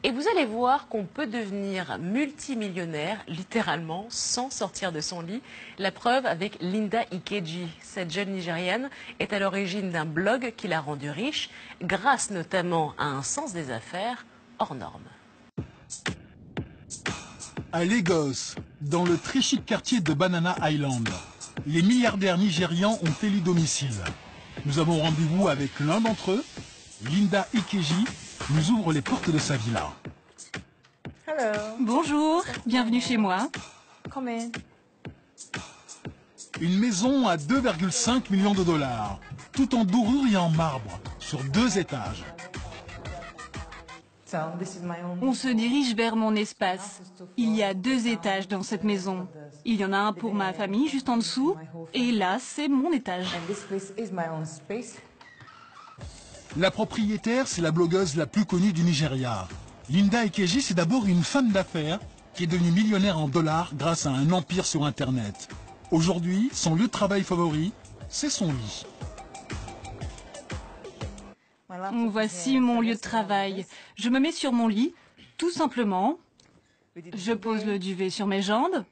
Et vous allez voir qu'on peut devenir multimillionnaire, littéralement, sans sortir de son lit. La preuve avec Linda Ikeji. Cette jeune Nigériane est à l'origine d'un blog qui l'a rendue riche, grâce notamment à un sens des affaires hors norme. À Lagos, dans le très chic quartier de Banana Island, les milliardaires nigérians ont élu domicile. Nous avons rendez-vous avec l'un d'entre eux. Linda Ikeji nous ouvre les portes de sa villa. Hello. Bonjour, bienvenue chez moi. Come in. Une maison à 2,5 millions de dollars, tout en dorure et en marbre, sur 2 étages. So this is my own. On se dirige vers mon espace. Il y a 2 étages dans cette maison. Il y en a un pour ma famille juste en dessous, et là, c'est mon étage. And this place is my own space. La propriétaire, c'est la blogueuse la plus connue du Nigeria. Linda Ikeji, c'est d'abord une femme d'affaires qui est devenue millionnaire en dollars grâce à un empire sur Internet. Aujourd'hui, son lieu de travail favori, c'est son lit. Voici mon lieu de travail. Je me mets sur mon lit, tout simplement. Je pose le duvet sur mes jambes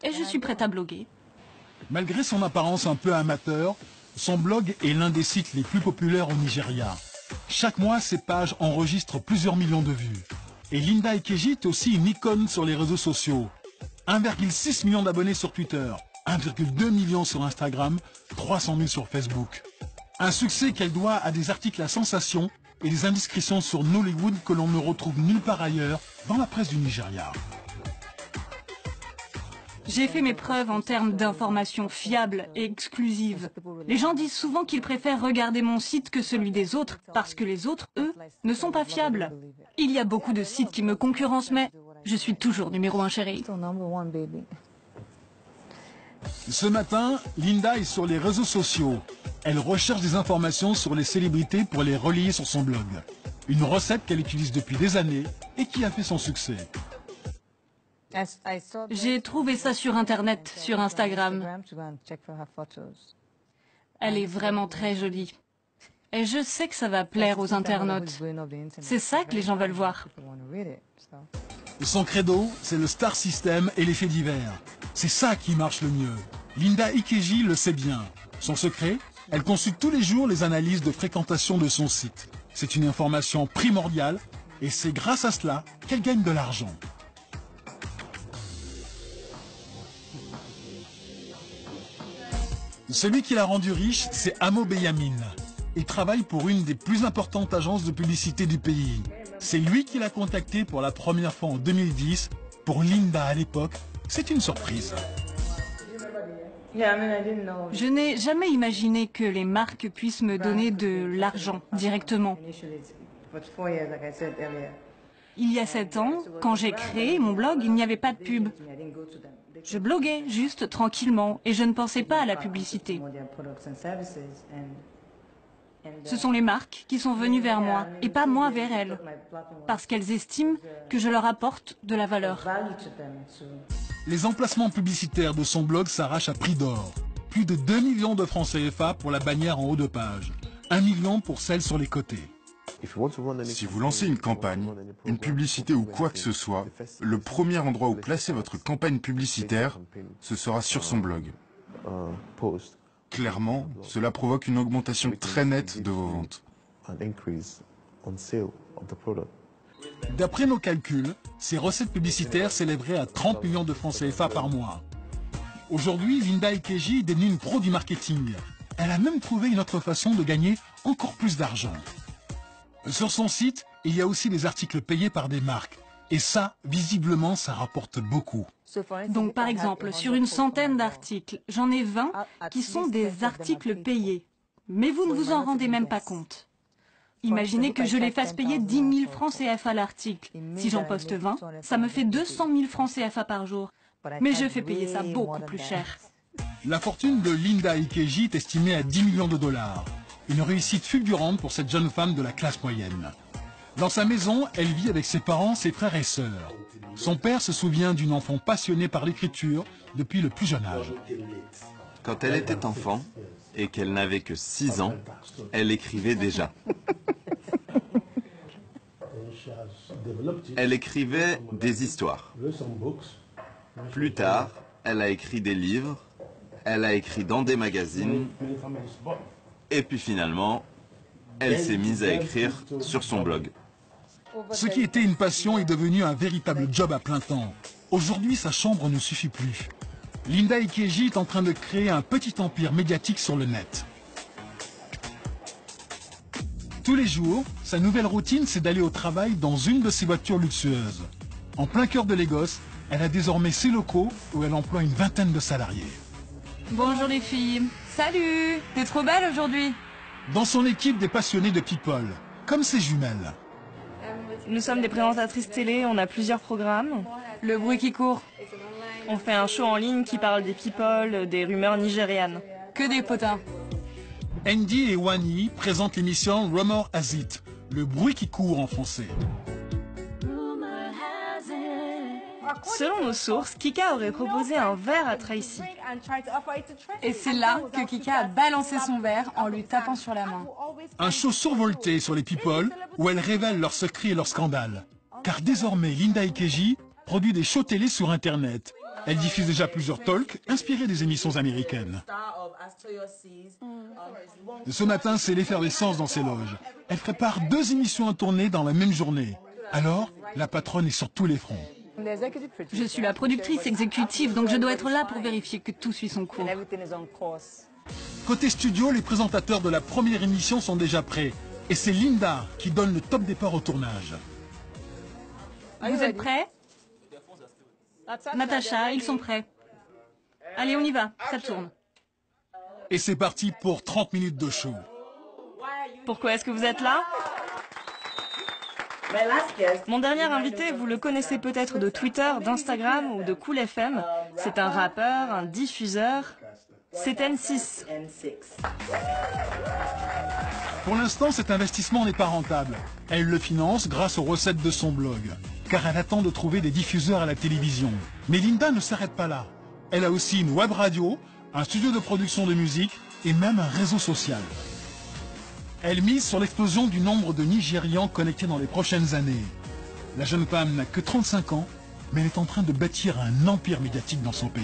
et je suis prête à bloguer. Malgré son apparence un peu amateur, son blog est l'un des sites les plus populaires au Nigeria. Chaque mois, ses pages enregistrent plusieurs millions de vues. Et Linda Ikeji est aussi une icône sur les réseaux sociaux. 1,6 million d'abonnés sur Twitter, 1,2 million sur Instagram, 300 000 sur Facebook. Un succès qu'elle doit à des articles à sensation et des indiscrétions sur Nollywood que l'on ne retrouve nulle part ailleurs dans la presse du Nigeria. J'ai fait mes preuves en termes d'informations fiables et exclusives. Les gens disent souvent qu'ils préfèrent regarder mon site que celui des autres, parce que les autres, eux, ne sont pas fiables. Il y a beaucoup de sites qui me concurrencent, mais je suis toujours numéro 1, chérie. So number one, baby. Ce matin, Linda est sur les réseaux sociaux. Elle recherche des informations sur les célébrités pour les relayer sur son blog. Une recette qu'elle utilise depuis des années et qui a fait son succès. J'ai trouvé ça sur Internet, sur Instagram. To go and check for her photos. Elle est vraiment très jolie. Et je sais que ça va plaire aux internautes. C'est ça que les gens veulent voir. People want to read it, so. Son credo, c'est le star system et les faits divers. C'est ça qui marche le mieux. Linda Ikeji le sait bien. Son secret, elle consulte tous les jours les analyses de fréquentation de son site. C'est une information primordiale et c'est grâce à cela qu'elle gagne de l'argent. Celui qui l'a rendu riche, c'est Amo Beyamin. Il travaille pour une des plus importantes agences de publicité du pays. C'est lui qui l'a contacté pour la première fois en 2010. Pour Linda à l'époque, c'est une surprise. Yeah, I mean, I didn't know. Je n'ai jamais imaginé que les marques puissent me donner de l'argent directement. Initially, for 4 years, like I said earlier. Il y a 7 ans, quand j'ai créé mon blog, il n'y avait pas de pub. I didn't go to them. They Je bloguais juste tranquillement et je ne pensais pas à la publicité. promote their products and services and Ce sont les marques qui sont venues vers moi et pas moi vers elles, my platform was parce qu'elles estiment que je leur apporte de la valeur. value to them. So Les emplacements publicitaires de son blog s'arrachent à prix d'or. Plus de 2 millions de francs CFA pour la bannière en haut de page. 1 million pour celle sur les côtés. Si vous lancez une campagne, une publicité ou quoi que ce soit, le premier endroit où placer votre campagne publicitaire, ce sera sur son blog. Clairement, cela provoque une augmentation très nette de vos ventes. D'après nos calculs, ces recettes publicitaires s'élèveraient à 30 millions de francs CFA par mois. Aujourd'hui, Linda Ikeji est devenue une pro du marketing. Elle a même trouvé une autre façon de gagner encore plus d'argent. Sur son site, il y a aussi des articles payés par des marques. Et ça, visiblement, ça rapporte beaucoup. Donc par exemple, sur une centaine d'articles, j'en ai 20 qui sont des articles payés. Mais vous ne vous en rendez même pas compte. Imaginez que je les fasse payer 10 000 francs CFA l'article. Si j'en poste 20, ça me fait 200 000 francs CFA par jour. Mais je fais payer ça beaucoup plus cher. La fortune de Linda Ikeji est estimée à 10 millions de dollars. Une réussite fulgurante pour cette jeune femme de la classe moyenne. Dans sa maison, elle vit avec ses parents, ses frères et sœurs. Son père se souvient d'une enfant passionnée par l'écriture depuis le plus jeune âge. Quand elle était enfant et qu'elle n'avait que 6 ans, elle écrivait déjà. Elle écrivait des histoires. Plus tard, elle a écrit des livres, elle a écrit dans des magazines, et puis finalement, elle s'est mise à écrire sur son blog. Ce qui était une passion est devenu un véritable job à plein temps. Aujourd'hui, sa chambre ne suffit plus. Linda Ikeji est en train de créer un petit empire médiatique sur le net. Tous les jours, sa nouvelle routine, c'est d'aller au travail dans une de ses voitures luxueuses. En plein cœur de Lagos, elle a désormais ses locaux où elle emploie une vingtaine de salariés. Bonjour les filles. Salut. T'es trop belle aujourd'hui. Dans son équipe, des passionnés de people, comme ses jumelles. Nous sommes des présentatrices télé, on a plusieurs programmes. Le bruit qui court. On fait un show en ligne qui parle des people, des rumeurs nigérianes. Que des potins. Andy et Wani présentent l'émission Rumor Has It, le bruit qui court en français. Selon nos sources, Kika aurait proposé un verre à Tracy. Et c'est là que Kika a balancé son verre en lui tapant sur la main. Un show survolté sur les people où elles révèlent leurs secrets et leurs scandales. Car désormais, Linda Ikeji produit des shows télé sur Internet. Elle diffuse déjà plusieurs talks inspirés des émissions américaines. Ce matin, c'est l'effervescence dans ses loges. Elle prépare 2 émissions à tourner dans la même journée. Alors, la patronne est sur tous les fronts. Je suis la productrice exécutive, donc je dois être là pour vérifier que tout suit son cours. Côté studio, les présentateurs de la première émission sont déjà prêts. Et c'est Linda qui donne le top départ au tournage. Vous êtes prêts? Natacha, ils sont prêts. Allez, on y va, ça tourne. Et c'est parti pour 30 minutes de show. Pourquoi est-ce que vous êtes là? Mon dernier invité, vous le connaissez peut-être de Twitter, d'Instagram ou de Cool FM. C'est un rappeur, un diffuseur. C'est N6. Pour l'instant, cet investissement n'est pas rentable. Elle le finance grâce aux recettes de son blog. Car elle attend de trouver des diffuseurs à la télévision. Mais Linda ne s'arrête pas là. Elle a aussi une web radio, un studio de production de musique et même un réseau social. Elle mise sur l'explosion du nombre de Nigérians connectés dans les prochaines années. La jeune femme n'a que 35 ans, mais elle est en train de bâtir un empire médiatique dans son pays.